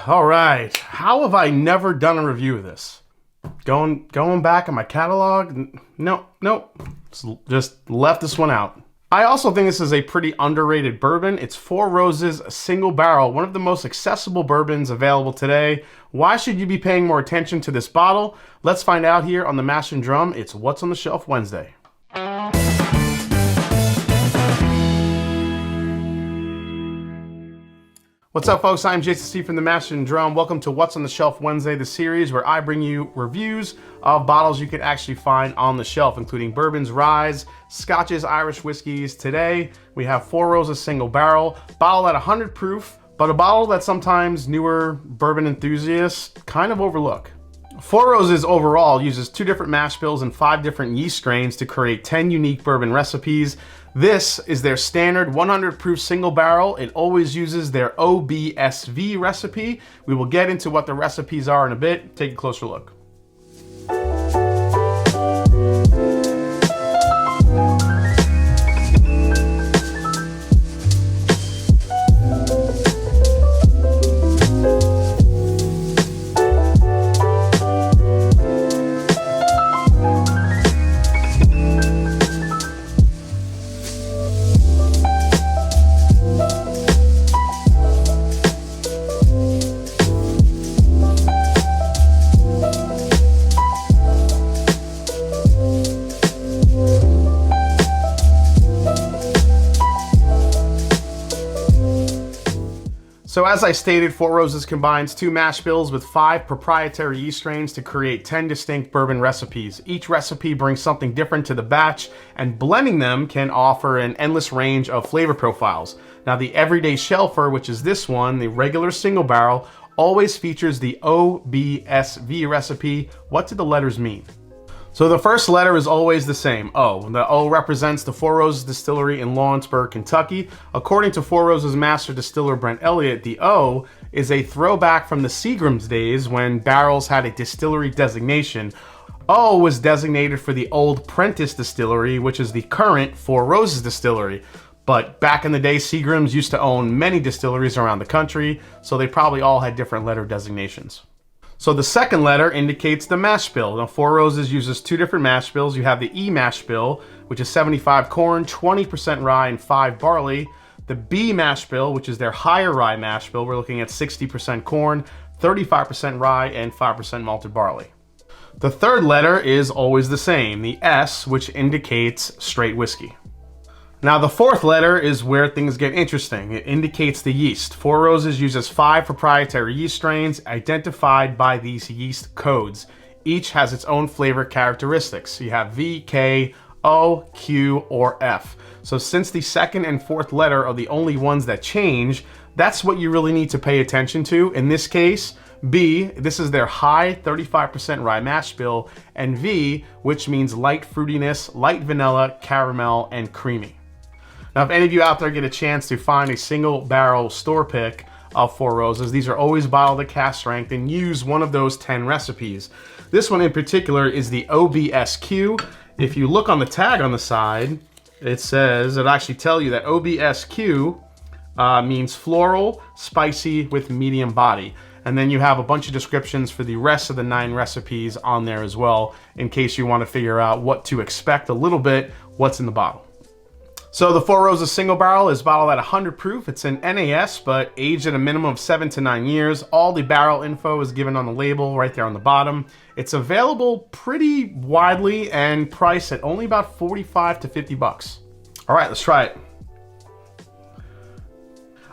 All right. How have I never done a review of this? Going back in my catalog? Nope. Just left this one out. I also think this is a pretty underrated bourbon. It's Four Roses, a single barrel, one of the most accessible bourbons available today. Why should you be paying more attention to this bottle? Let's find out here on the Mash and Drum. It's What's on the Shelf Wednesday. What's up, folks? I'm Jason C. from the Mash and Drum. Welcome to What's on the Shelf Wednesday, the series where I bring you reviews of bottles you can actually find on the shelf, including bourbons, ryes, scotches, Irish whiskeys. Today, we have Four Roses single barrel, bottle at 100 proof, but a bottle that sometimes newer bourbon enthusiasts kind of overlook. Four Roses overall uses 2 different mash bills and 5 different yeast strains to create 10 unique bourbon recipes. This is their standard 100 proof single barrel. It always uses their OBSV recipe. We will get into what the recipes are in a bit. Take a closer look. So as I stated, Four Roses combines 2 mash bills with 5 proprietary yeast strains to create 10 distinct bourbon recipes. Each recipe brings something different to the batch, and blending them can offer an endless range of flavor profiles. Now the everyday shelfer, which is this one, the regular single barrel, always features the OBSV recipe. What do the letters mean? So the first letter is always the same, O. The O represents the Four Roses Distillery in Lawrenceburg, Kentucky. According to Four Roses master distiller Brent Elliott, the O is a throwback from the Seagram's days when barrels had a distillery designation. O was designated for the old Prentice Distillery, which is the current Four Roses Distillery. But back in the day, Seagram's used to own many distilleries around the country, so they probably all had different letter designations. So the second letter indicates the mash bill. Now Four Roses uses 2 different mash bills. You have the E mash bill, which is 75 corn, 20% rye, and 5 barley. The B mash bill, which is their higher rye mash bill, we're looking at 60% corn, 35% rye, and 5% malted barley. The third letter is always the same, the S, which indicates straight whiskey. Now the fourth letter is where things get interesting. It indicates the yeast. Four Roses uses 5 proprietary yeast strains identified by these yeast codes. Each has its own flavor characteristics. You have V, K, O, Q, or F. So since the second and fourth letter are the only ones that change, that's what you really need to pay attention to. In this case, B, this is their high 35% rye mash bill, and V, which means light fruitiness, light vanilla, caramel, and creamy. Now, if any of you out there get a chance to find a single barrel store pick of Four Roses, these are always bottled at cask strength and use one of those 10 recipes. This one in particular is the OBSQ. If you look on the tag on the side, it'll actually tell you that OBSQ means floral, spicy with medium body. And then you have a bunch of descriptions for the rest of the 9 recipes on there as well, in case you want to figure out what to expect a little bit, what's in the bottle. So the Four Roses single barrel is bottled at 100 proof. It's an NAS, but aged at a minimum of 7 to 9 years. All the barrel info is given on the label right there on the bottom. It's available pretty widely and priced at only about 45 to 50 bucks. All right, let's try it.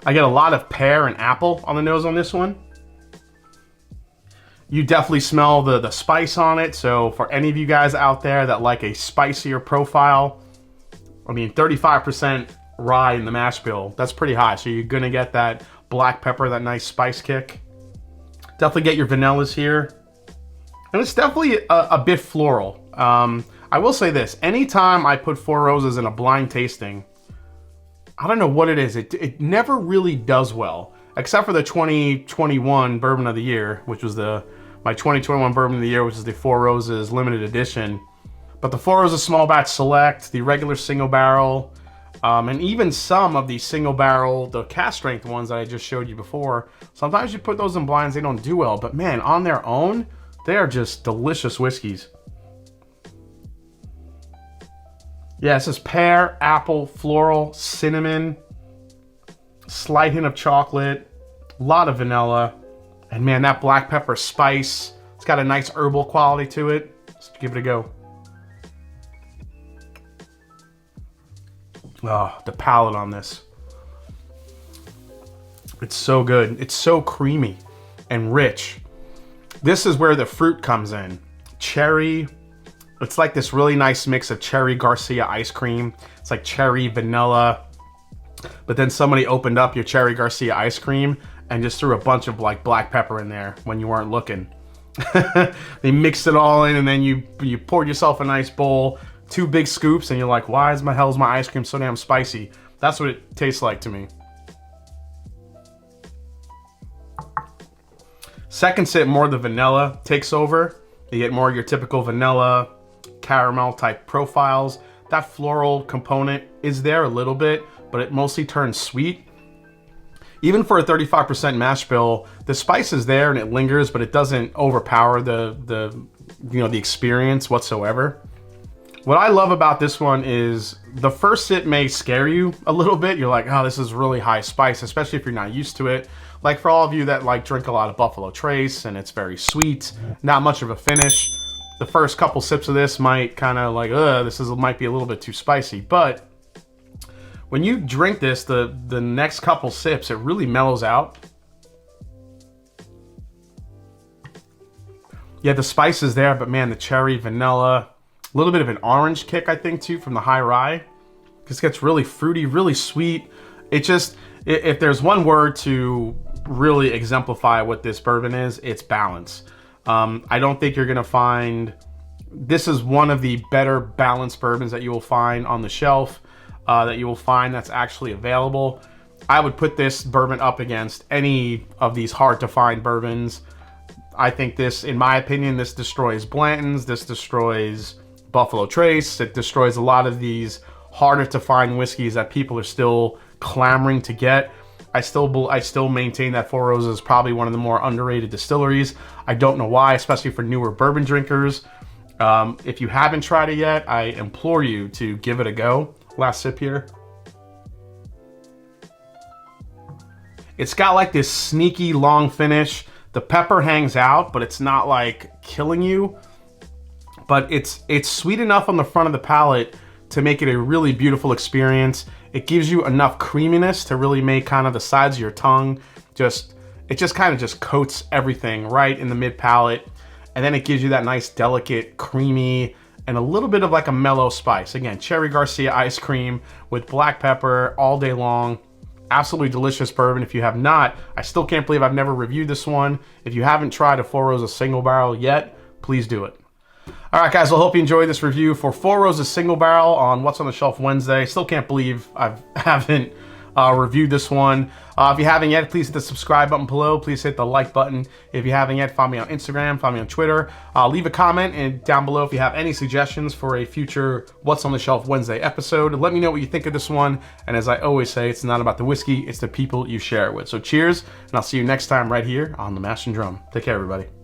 I get a lot of pear and apple on the nose on this one. You definitely smell the spice on it. So for any of you guys out there that like a spicier profile, I mean, 35% rye in the mash bill, that's pretty high. So you're gonna get that black pepper, that nice spice kick. Definitely get your vanillas here. And it's definitely a bit floral. I will say this, anytime I put Four Roses in a blind tasting, I don't know what it is. It never really does well, except for the 2021 Bourbon of the Year, which was my 2021 Bourbon of the Year, which is the Four Roses limited edition. But the Four Roses Small Batch Select, the regular single barrel, And even some of these single barrel, the cask strength ones that I just showed you before, sometimes you put those in blinds, they don't do well. But man, on their own, they are just delicious whiskeys. Yeah, this is pear, apple, floral, cinnamon, slight hint of chocolate, a lot of vanilla. And man, that black pepper spice, it's got a nice herbal quality to it. Let's give it a go. Oh, the palate on this. It's so good. It's so creamy and rich. This is where the fruit comes in. Cherry. It's like this really nice mix of cherry Garcia ice cream. It's like cherry, vanilla. But then somebody opened up your cherry Garcia ice cream and just threw a bunch of like black pepper in there when you weren't looking. They mixed it all in, and then you poured yourself a nice bowl, 2 big scoops, and you're like, why is my ice cream so damn spicy? That's what it tastes like to me. Second sip, more of the vanilla takes over. You get more of your typical vanilla, caramel type profiles. That floral component is there a little bit, but it mostly turns sweet. Even for a 35% mash bill, the spice is there and it lingers, but it doesn't overpower the experience whatsoever. What I love about this one is the first sip may scare you a little bit. You're like, oh, this is really high spice, especially if you're not used to it. Like for all of you that like drink a lot of Buffalo Trace and it's very sweet, not much of a finish. The first couple sips of this might kind of like, might be a little bit too spicy. But when you drink this, the next couple sips, it really mellows out. Yeah, the spice is there, but man, the cherry, vanilla, a little bit of an orange kick, I think, too, from the high rye. This gets really fruity, really sweet. It just, if there's one word to really exemplify what this bourbon is, it's balance. I don't think you're going to find, this is one of the better balanced bourbons that you will find on the shelf, that you will find that's actually available. I would put this bourbon up against any of these hard to find bourbons. I think this, in my opinion, this destroys Blanton's, this destroys Buffalo Trace, it destroys a lot of these harder to find whiskeys that people are still clamoring to get. I still maintain that Four Roses is probably one of the more underrated distilleries. I don't know why, especially for newer bourbon drinkers. If you haven't tried it yet, I implore you to give it a go. Last sip here. It's got like this sneaky long finish. The pepper hangs out, but it's not like killing you. But it's sweet enough on the front of the palate to make it a really beautiful experience. It gives you enough creaminess to really make kind of the sides of your tongue it just kind of just coats everything right in the mid palate. And then it gives you that nice, delicate, creamy, and a little bit of like a mellow spice. Again, cherry Garcia ice cream with black pepper all day long. Absolutely delicious bourbon. If you have not, I still can't believe I've never reviewed this one. If you haven't tried a Four Roses single barrel yet, please do it. All right, guys, I hope you enjoyed this review for Four Roses single barrel on What's on the Shelf Wednesday. Still can't believe I haven't reviewed this one. If you haven't yet, please hit the subscribe button below. Please hit the like button. If you haven't yet, follow me on Instagram, follow me on Twitter. Leave a comment and down below if you have any suggestions for a future What's on the Shelf Wednesday episode. Let me know what you think of this one. And as I always say, it's not about the whiskey, it's the people you share it with. So cheers, and I'll see you next time right here on The Mash and Drum. Take care, everybody.